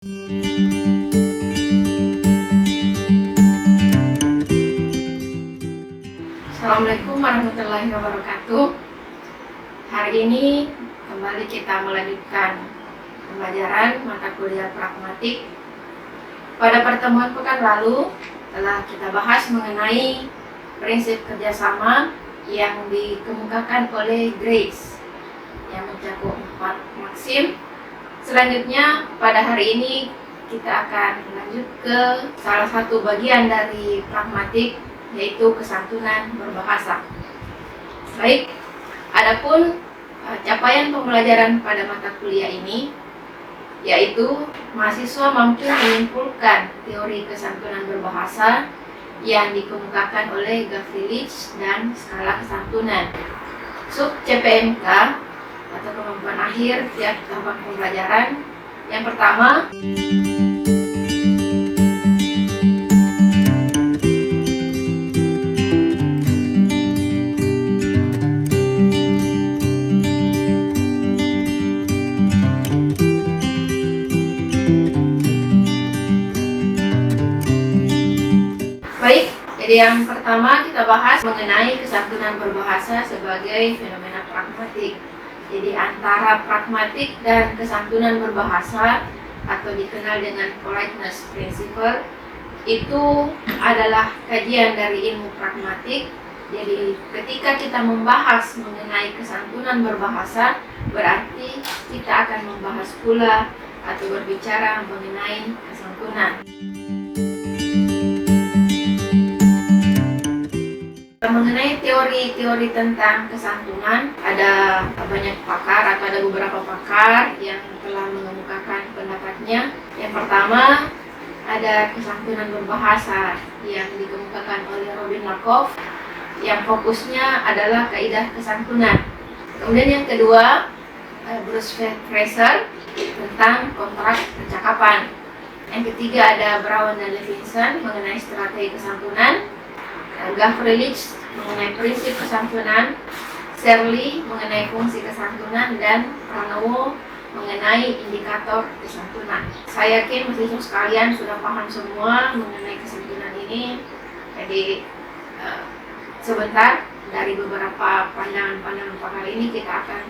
Assalamualaikum warahmatullahi wabarakatuh. Hari ini kembali kita melanjutkan pembelajaran mata kuliah pragmatik. Pada pertemuan pekan lalu telah kita bahas mengenai prinsip kerjasama yang dikemukakan oleh Grace yang mencakup 4 maksim. Selanjutnya pada hari ini kita akan lanjut ke salah satu bagian dari pragmatik, yaitu kesantunan berbahasa. Baik, adapun capaian pembelajaran pada mata kuliah ini yaitu mahasiswa mampu menyimpulkan teori kesantunan berbahasa yang dikemukakan oleh Gavrilich dan skala kesantunan. Sub CPMK atau kemampuan akhir tiap tahapan pembelajaran. Yang pertama, baik, jadi yang pertama kita bahas mengenai kesantunan berbahasa sebagai fenomena pragmatik. Jadi antara pragmatik dan kesantunan berbahasa atau dikenal dengan politeness principle itu adalah kajian dari ilmu pragmatik. Jadi ketika kita membahas mengenai kesantunan berbahasa, berarti kita akan membahas pula atau berbicara mengenai kesantunan. Mengenai teori-teori tentang kesantunan, ada banyak pakar atau ada beberapa pakar yang telah mengemukakan pendapatnya. Yang pertama, ada kesantunan berbahasa yang dikemukakan oleh Robin Lakoff yang fokusnya adalah kaidah kesantunan. Kemudian yang kedua, Bruce Fraser tentang kontrak percakapan. Yang ketiga ada Brown dan Levinson mengenai strategi kesantunan, Gavrilich mengenai prinsip kesantunan, Shirley mengenai fungsi kesantunan, dan Pranowo mengenai indikator kesantunan. Saya yakin mahasiswa sekalian sudah paham semua mengenai kesantunan ini. Jadi sebentar dari beberapa pandangan-pandangan pakar ini kita akan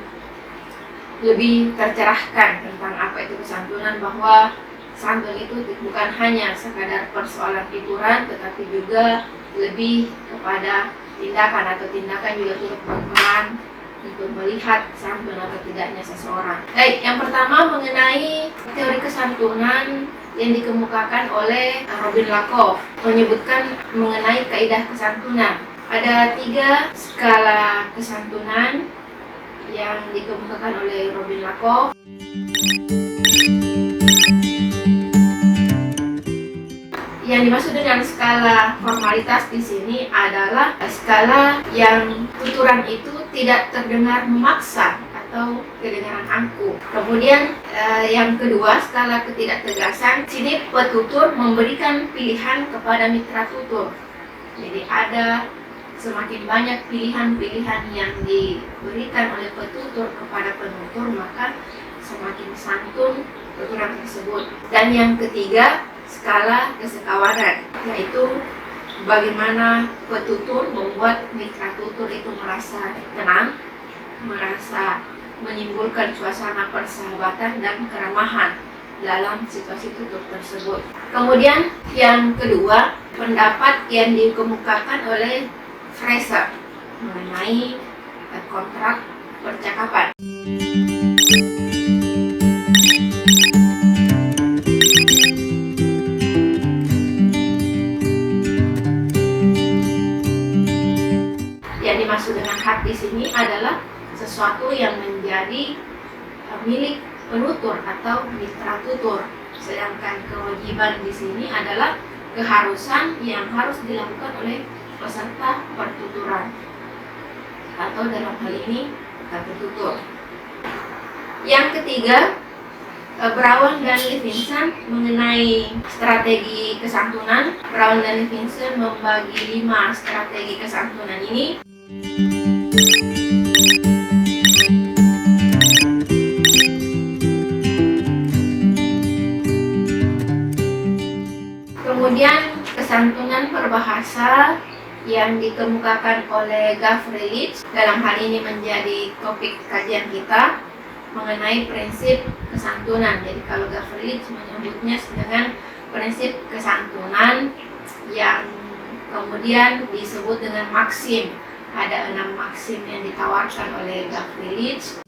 lebih tercerahkan tentang apa itu kesantunan, bahwa santun itu bukan hanya sekadar persoalan figuran, tetapi juga lebih kepada tindakan, atau tindakan juga turut berperan untuk melihat santun atau tidaknya seseorang. Baik, yang pertama mengenai teori kesantunan yang dikemukakan oleh Robin Lakoff, menyebutkan mengenai kaidah kesantunan. Ada 3 skala kesantunan yang dikemukakan oleh Robin Lakoff. Yang dimaksud dengan skala formalitas di sini adalah skala yang tuturan itu tidak terdengar memaksa atau kedengaran angkuh. Kemudian yang kedua, skala ketidaktegasan. Sini petutur memberikan pilihan kepada mitra tutur. Jadi ada semakin banyak pilihan-pilihan yang diberikan oleh petutur kepada penutur, maka semakin santun tuturan tersebut. Dan yang ketiga, skala kesekawanan, yaitu bagaimana petutur membuat mitra tutur itu merasa tenang, merasa menimbulkan suasana persahabatan dan keramahan dalam situasi tutur tersebut. Kemudian yang kedua, pendapat yang dikemukakan oleh Fraser mengenai kontrak percakapan. Dimaksud dengan hak di sini adalah sesuatu yang menjadi milik penutur atau mitra tutur, sedangkan kewajiban di sini adalah keharusan yang harus dilakukan oleh peserta pertuturan atau dalam hal ini petutur. Yang ketiga, Brown dan Levinson mengenai strategi kesantunan. Brown dan Levinson membagi 5 strategi kesantunan ini. Kemudian kesantunan berbahasa yang dikemukakan oleh Gavrilich dalam hal ini menjadi topik kajian kita mengenai prinsip kesantunan. Jadi kalau Gavrilich menyebutnya dengan prinsip kesantunan yang kemudian disebut dengan maksim. Ada 6 maksim yang ditawarkan oleh Gavrilich.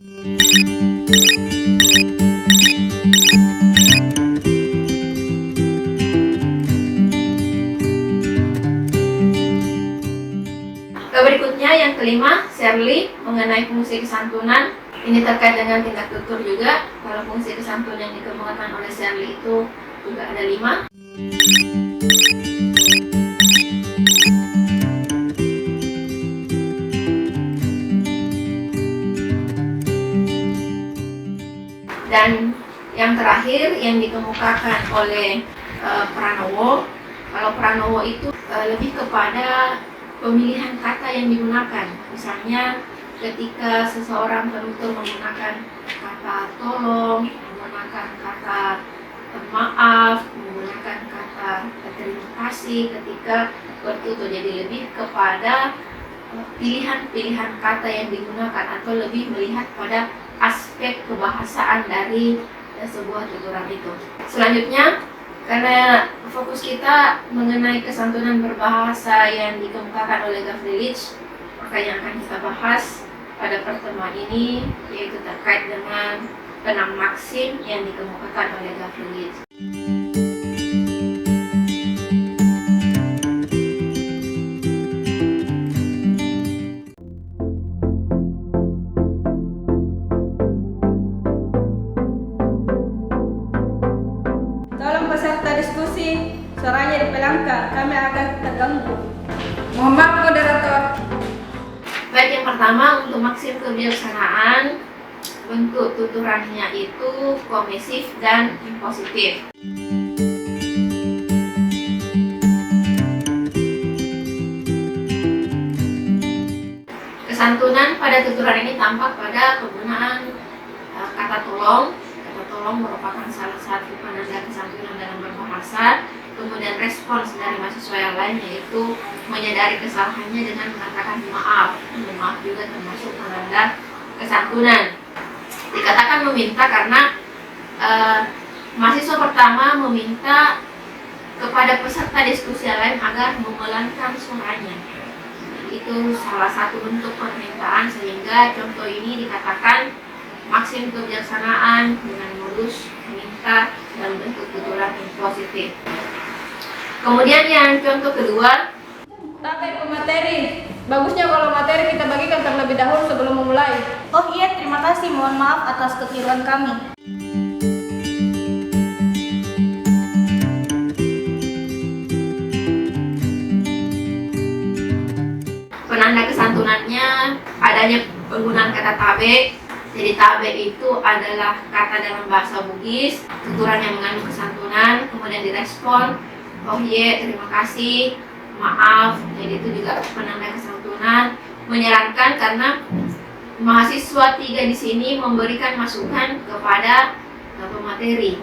Berikutnya yang kelima, Shirley mengenai fungsi kesantunan. Ini terkait dengan tindak tutur juga. Kalau fungsi kesantunan yang dikemukakan oleh Shirley itu juga ada 5. Dan yang terakhir yang dikemukakan oleh Pranowo. Kalau Pranowo itu lebih kepada pemilihan kata yang digunakan. Misalnya ketika seseorang penutur menggunakan kata tolong, menggunakan kata maaf, menggunakan kata terima kasih ketika bertutur. Jadi lebih kepada pilihan-pilihan kata yang digunakan atau lebih melihat pada aspek kebahasaan dari sebuah tuturan itu. Selanjutnya, karena fokus kita mengenai kesantunan berbahasa yang dikemukakan oleh Gavrilich, maka yang akan kita bahas pada pertemuan ini yaitu terkait dengan 6 maksim yang dikemukakan oleh Gavrilich. Suaranya dipelangkan, kami agak terganggu. Mohon maaf, moderator. Baik, yang pertama untuk maksim kebijaksanaan, bentuk tuturannya itu komisif dan impositif. Kesantunan pada tuturan ini tampak pada penggunaan kata tolong. Kata tolong merupakan salah satu penanda kesantunan dalam berbahasa. Kemudian respons dari mahasiswa yang lain yaitu menyadari kesalahannya dengan mengatakan maaf. Maaf juga termasuk penanda kesantunan. Dikatakan meminta karena mahasiswa pertama meminta kepada peserta diskusi yang lain agar memelankan suaranya. Itu salah satu bentuk permintaan, sehingga contoh ini dikatakan maksim kebijaksanaan dengan modus meminta dalam bentuk tuturan yang positif. Kemudian yang contoh kedua, Tapi pemateri, bagusnya kalau materi kita bagikan terlebih dahulu sebelum memulai. Oh iya, terima kasih. Mohon maaf atas kekeliruan kami. penanda kesantunannya adanya penggunaan kata tabe. Jadi tabe itu adalah kata dalam bahasa Bugis, tuturan yang mengandung kesantunan, kemudian direspon oh ye, terima kasih, maaf. Jadi itu juga penanda kesantunan. Menyarankan karena mahasiswa 3 di sini memberikan masukan kepada pemateri.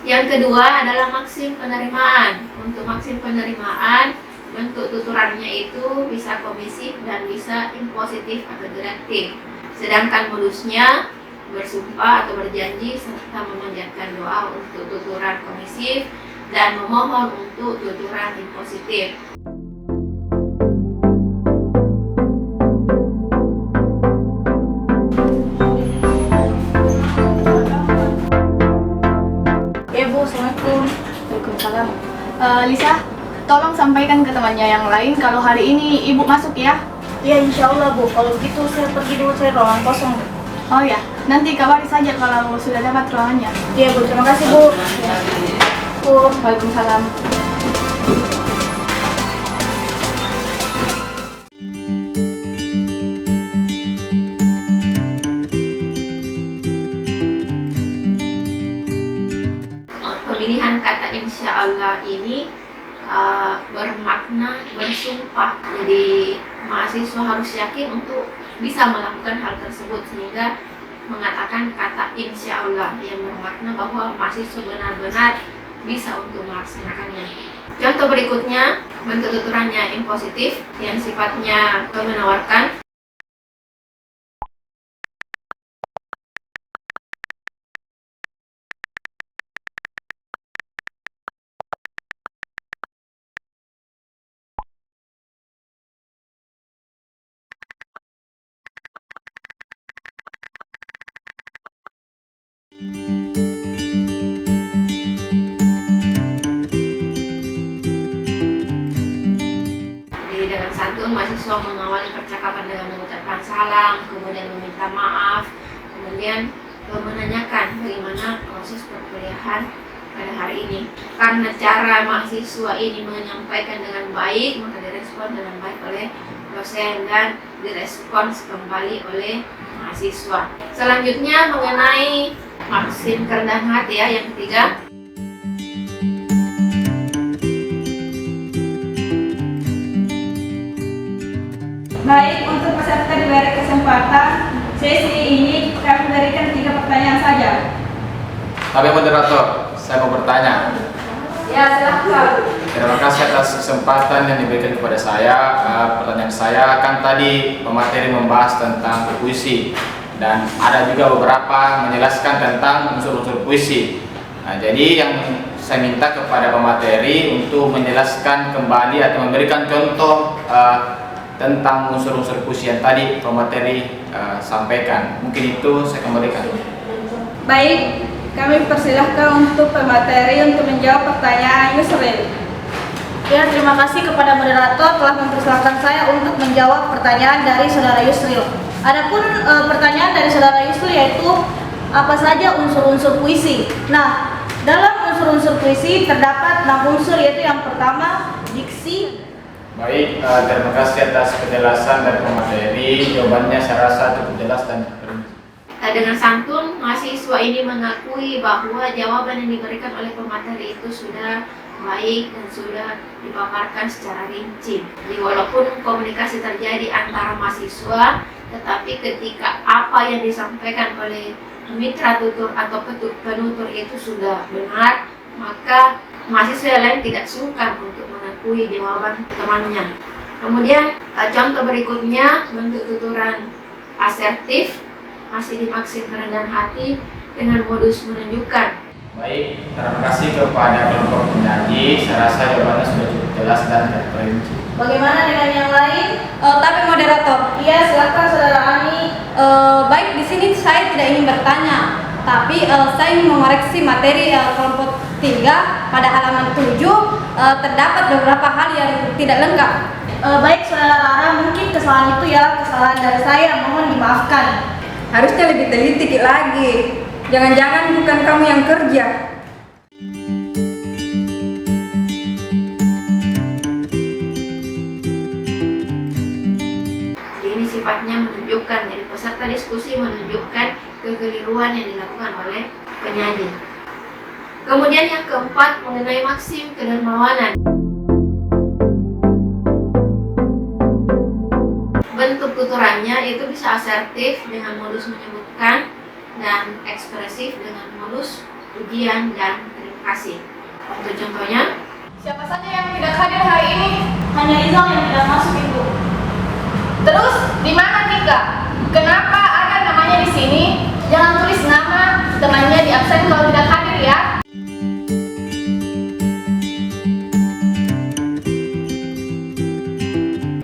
Yang kedua adalah maksim penerimaan. Untuk maksim penerimaan, bentuk tuturannya itu bisa komisif dan bisa impositif atau direktif. Sedangkan modusnya bersumpah atau berjanji serta memanjatkan doa untuk tuturan komisif dan memohon untuk tuturan impositif. Ya Bu, Assalamualaikum. Waalaikumsalam. Lisa, tolong sampaikan ke temannya yang lain kalau hari ini Ibu masuk ya. Ya insya Allah Bu, kalau begitu saya pergi dulu, saya ruangan kosong. Oh ya, nanti kabari saja kalau sudah dapat ruangannya. Iya Bu, terima kasih Bu. Bu. Waalaikumsalam. Pemilihan kata insya Allah ini bermakna bersumpah. Jadi mahasiswa harus yakin untuk bisa melakukan hal tersebut, sehingga mengatakan kata insya Allah yang bermakna bahwa mahasiswa benar-benar bisa untuk melaksanakannya. Contoh berikutnya, bentuk tuturannya impositif yang sifatnya menawarkan. Jadi dengan santun mahasiswa mengawali percakapan dengan mengucapkan salam, kemudian meminta maaf, kemudian menanyakan bagaimana proses perkuliahan pada hari ini. Karena cara mahasiswa ini menyampaikan dengan baik, maka direspon dengan baik oleh dosen dan direspons kembali oleh mahasiswa. Selanjutnya mengenai maksim kerendahan hati ya, yang ketiga. Baik, untuk peserta diberi kesempatan, sesi ini kami berikan 3 pertanyaan saja. Tapi moderator, saya mau bertanya. Ya, silahkan. Terima kasih atas kesempatan yang diberikan kepada saya. Pertanyaan saya kan tadi pemateri membahas tentang puisi dan ada juga beberapa menjelaskan tentang unsur-unsur puisi. Nah, jadi yang saya minta kepada pemateri untuk menjelaskan kembali atau memberikan contoh tentang unsur-unsur puisi yang tadi pemateri sampaikan. Mungkin itu saya kembalikan. Baik, kami persilahkan untuk pemateri untuk menjawab pertanyaan Yusril. Ya, terima kasih kepada moderator telah mempersilahkan saya untuk menjawab pertanyaan dari saudara Yusril. Adapun pertanyaan dari saudara Yusril yaitu apa saja unsur-unsur puisi. Nah, dalam unsur-unsur puisi terdapat 6 unsur, yaitu yang pertama diksi. Baik, terima kasih atas penjelasan dari pemateri. Jawabannya saya rasa cukup jelas dan perinci. Dengan santun, mahasiswa ini mengakui bahwa jawaban yang diberikan oleh pemateri itu sudah baik dan sudah dipaparkan secara rinci. Jadi walaupun komunikasi terjadi antara mahasiswa, tetapi ketika apa yang disampaikan oleh mitra tutur atau penutur itu sudah benar, maka mahasiswa lain tidak sungkan untuk mengakui jawaban temannya. Kemudian contoh berikutnya, bentuk tuturan asertif masih dimaksim kerendahan hati dengan modus menunjukkan. Baik, terima kasih kepada kelompok penyaji. Saya rasa jawabannya sudah cukup jelas dan terperinci. Bagaimana dengan yang lain? Tapi moderator, Iya, silakan saudara Ani. baik, di sini saya tidak ingin bertanya, tapi saya ingin mengoreksi materi kelompok 3 pada halaman 7 terdapat beberapa hal yang tidak lengkap. Baik saudara Rara, mungkin kesalahan itu ya kesalahan dari saya, mohon dimaafkan. Harusnya lebih teliti lagi. Jangan-jangan bukan kamu yang kerja. Jadi ini sifatnya menunjukkan, jadi peserta diskusi menunjukkan kekeliruan yang dilakukan oleh penyaji. Kemudian yang keempat mengenai maksim kedermawanan. Bentuk tuturannya itu bisa asertif dengan modus menyebutkan dan ekspresif dengan modus pujian dan terima kasih. Untuk contohnya, Siapa saja yang tidak hadir hari ini? Hanya Rizal yang tidak masuk, Ibu. Terus di mana Tika? Kenapa ada namanya di sini? Jangan tulis nama temannya di absen kalau tidak hadir ya.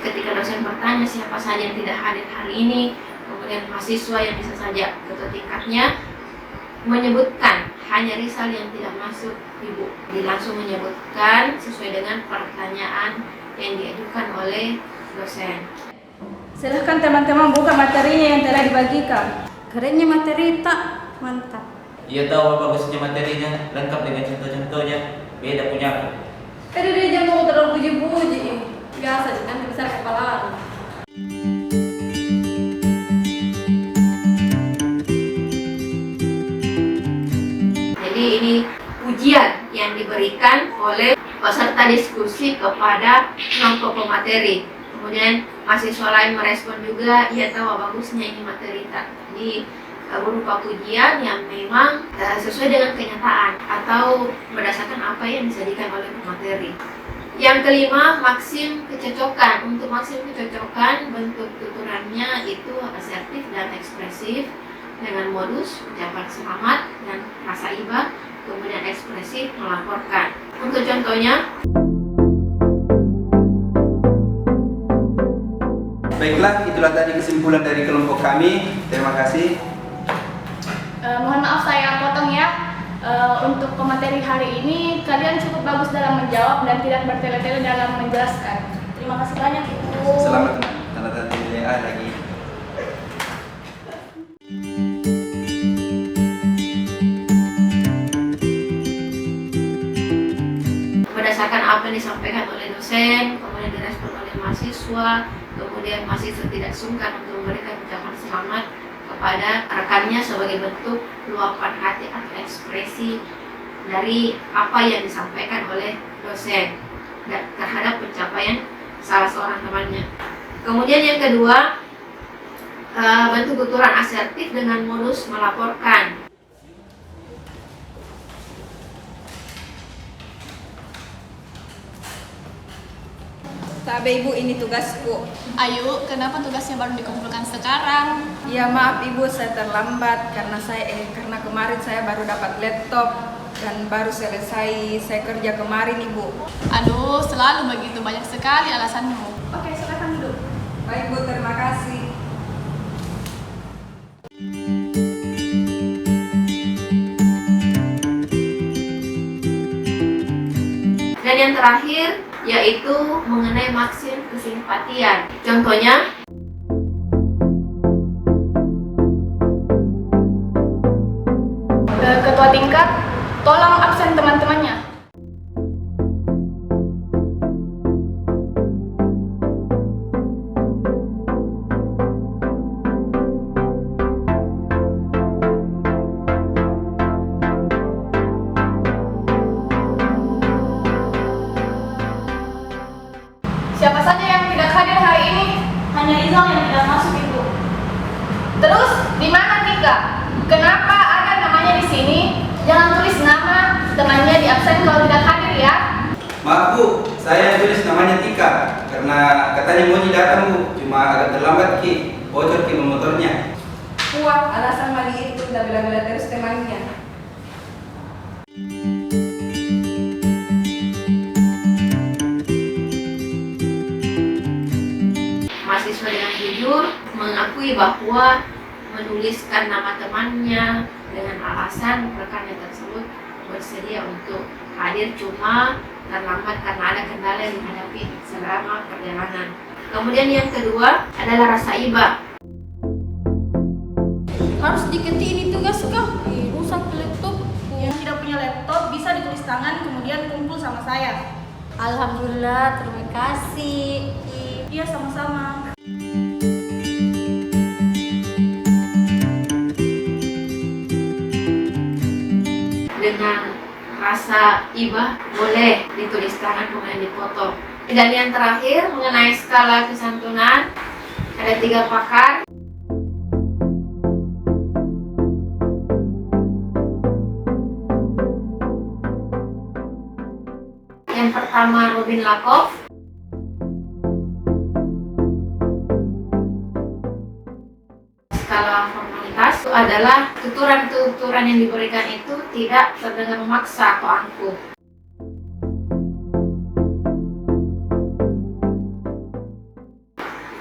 ketika dosen bertanya siapa saja yang tidak hadir hari ini, kemudian mahasiswa yang bisa saja ketua tingkatnya menyebutkan hanya Rizal yang tidak masuk, Ibu. Jadi langsung menyebutkan sesuai dengan pertanyaan yang diajukan oleh dosen. Silahkan teman-teman buka materinya yang telah dibagikan. Kerennya materi tak mantap. Iya tahu apa bagusnya materinya, lengkap dengan contoh-contohnya. Beda punya aku. Dia jangan mau terlalu puji-puji. Biasa nanti besar kepala. Jadi ini ujian yang diberikan oleh peserta diskusi kepada kelompok pemateri. Kemudian mahasiswa lain merespon juga, ia tahu bagusnya ini materi tak. Jadi berupa pujian yang memang sesuai dengan kenyataan atau berdasarkan apa yang disajikan oleh pemateri. Yang kelima, maksim kecocokan. Untuk maksim kecocokan, bentuk tuturannya itu asertif dan ekspresif dengan modus ucapan selamat dan rasa iba, kemudian ekspresif melaporkan. Untuk contohnya, baiklah, itulah tadi kesimpulan dari kelompok kami. Terima kasih. Mohon maaf saya potong ya. Untuk pemateri hari ini kalian cukup bagus dalam menjawab dan tidak bertele-tele dalam menjelaskan. Terima kasih banyak Ibu. Selamat tanda tanda nilai A lagi. berdasarkan apa yang disampaikan oleh dosen, kemudian direspon oleh mahasiswa, kemudian mahasiswa tidak sungkan untuk memberikan ucapan selamat kepada rekannya sebagai bentuk luapan hati atau ekspresi dari apa yang disampaikan oleh dosen dan terhadap pencapaian salah seorang temannya. Kemudian yang kedua, bentuk tuturan asertif dengan modus melaporkan. Tabe Ibu, ini tugasku. Ayu, kenapa tugasnya baru dikumpulkan sekarang? Ya maaf Ibu, saya terlambat karena kemarin saya baru dapat laptop dan baru selesai saya kerja kemarin Ibu. Aduh, selalu begitu, banyak sekali alasanmu. Oke, silakan duduk. Baik Bu, terima kasih. Dan yang terakhir yaitu mengenai maksim kesimpatian. Contohnya, Ketua tingkat, tolong absen teman-temannya. Siapa saja yang tidak hadir hari ini? Hanya Izal yang tidak masuk Ibu. Terus, di mana Tika? Kenapa ada namanya di sini? Jangan tulis nama temannya di absen kalau tidak hadir ya. Maaf Bu, saya tulis namanya Tika karena katanya mau datang Bu, cuma agak terlambat Ki, bocor Ki motornya. Wah, alasan Mali itu udah bela-bela terus temannya. mahasiswa dengan jujur mengakui bahwa menuliskan nama temannya dengan alasan rekannya tersebut bersedia untuk hadir cuma terlambat karena ada kendala yang dihadapi selama perjalanan. Kemudian yang kedua adalah rasa iba. Harus diketik ini tugas kah? Rusak laptop. Yang tidak punya laptop bisa ditulis tangan kemudian kumpul sama saya. Alhamdulillah, terima kasih. Iya, sama-sama. Dengan rasa iba boleh ditulis tangan kemudian dipoto. Dan yang terakhir mengenai skala kesantunan ada 3 pakar. Yang pertama Robin Lakoff. Skala formalitas itu adalah tuturan-tuturan yang diberikan itu tidak terdengar memaksa atau angkuh.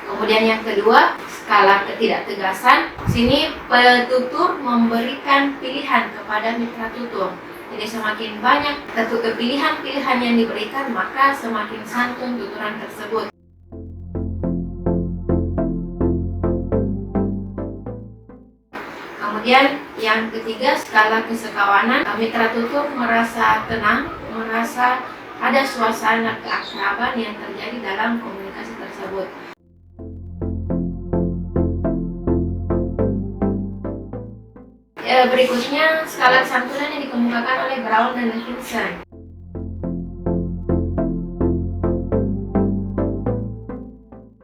Kemudian yang kedua, skala ketidaktegasan. Sini petutur memberikan pilihan kepada mitra tutur. Jadi semakin banyak pilihan-pilihan yang diberikan, maka semakin santun tuturan tersebut. Kemudian yang ketiga, skala kesekawanan. Mitra tutur merasa tenang, merasa ada suasana keakraban yang terjadi dalam komunikasi tersebut. Berikutnya skala kesantunan yang dikemukakan oleh Brown dan Levinson.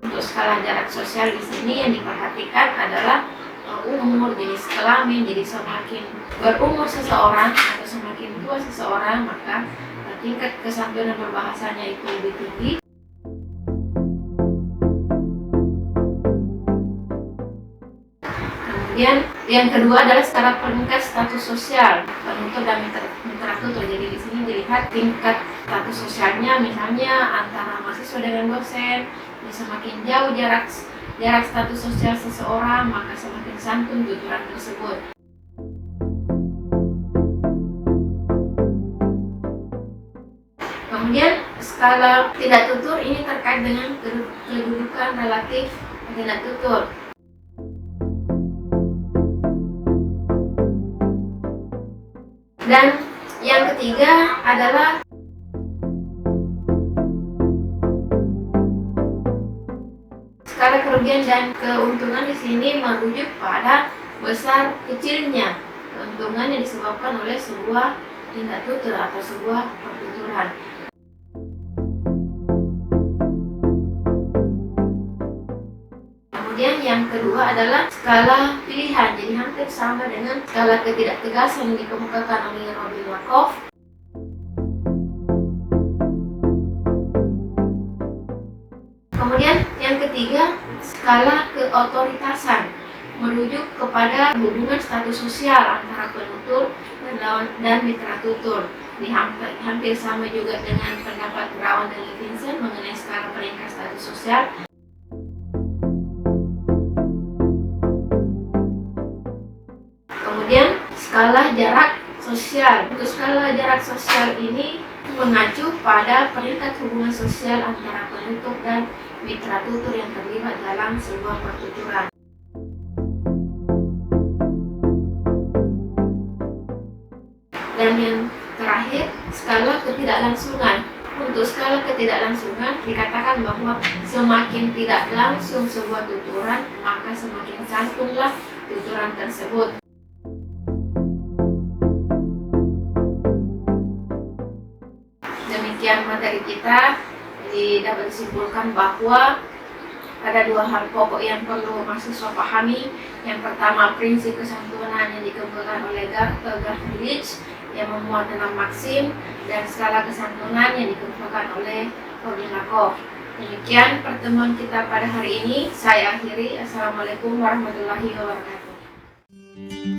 Untuk skala jarak sosial di sini yang diperhatikan adalah umur, jenis kelamin. Jadi semakin berumur seseorang atau semakin tua seseorang, maka tingkat kesantunan berbahasanya itu lebih tinggi. Kemudian yang kedua adalah secara peringkat status sosial penutur dan mitra tutur. Jadi di sini dilihat tingkat status sosialnya, misalnya antara mahasiswa dengan dosen. Semakin jauh jarak status sosial seseorang, maka semakin santun tuturan tersebut. Kemudian skala tidak tutur ini terkait dengan kedudukan relatif tidak tutur. Dan yang ketiga adalah skala kerugian dan keuntungan. Di sini merujuk pada besar kecilnya keuntungan yang disebabkan oleh sebuah tindak tutur atau sebuah pertuturan. Kemudian yang kedua adalah skala pilihan. Jadi hampir sama dengan skala ketidaktegasan yang dikemukakan oleh Robin Lakoff. Kemudian yang ketiga, skala keotoritasan, merujuk kepada hubungan status sosial antara penutur dan mitra tutur. Hampir sama juga dengan pendapat Brown dan Levinson mengenai skala peringkat status sosial. Kemudian skala jarak sosial. Untuk skala jarak sosial ini mengacu pada peringkat hubungan sosial antara penutur dan mitra tutur yang terlibat dalam sebuah pertuturan. Dan yang terakhir, skala ketidaklangsungan. Untuk skala ketidaklangsungan dikatakan bahwa semakin tidak langsung sebuah tuturan, maka semakin santunlah tuturan tersebut. Demikian materi kita. Jadi dapat disimpulkan bahwa ada dua hal pokok yang perlu mahasiswa pahami. Yang pertama, prinsip kesantunan yang dikemukakan oleh Garfield yang memuat 6 maksim, dan skala kesantunan yang dikemukakan oleh Robin Lakoff. Demikian pertemuan kita pada hari ini. Saya akhiri. Assalamualaikum warahmatullahi wabarakatuh.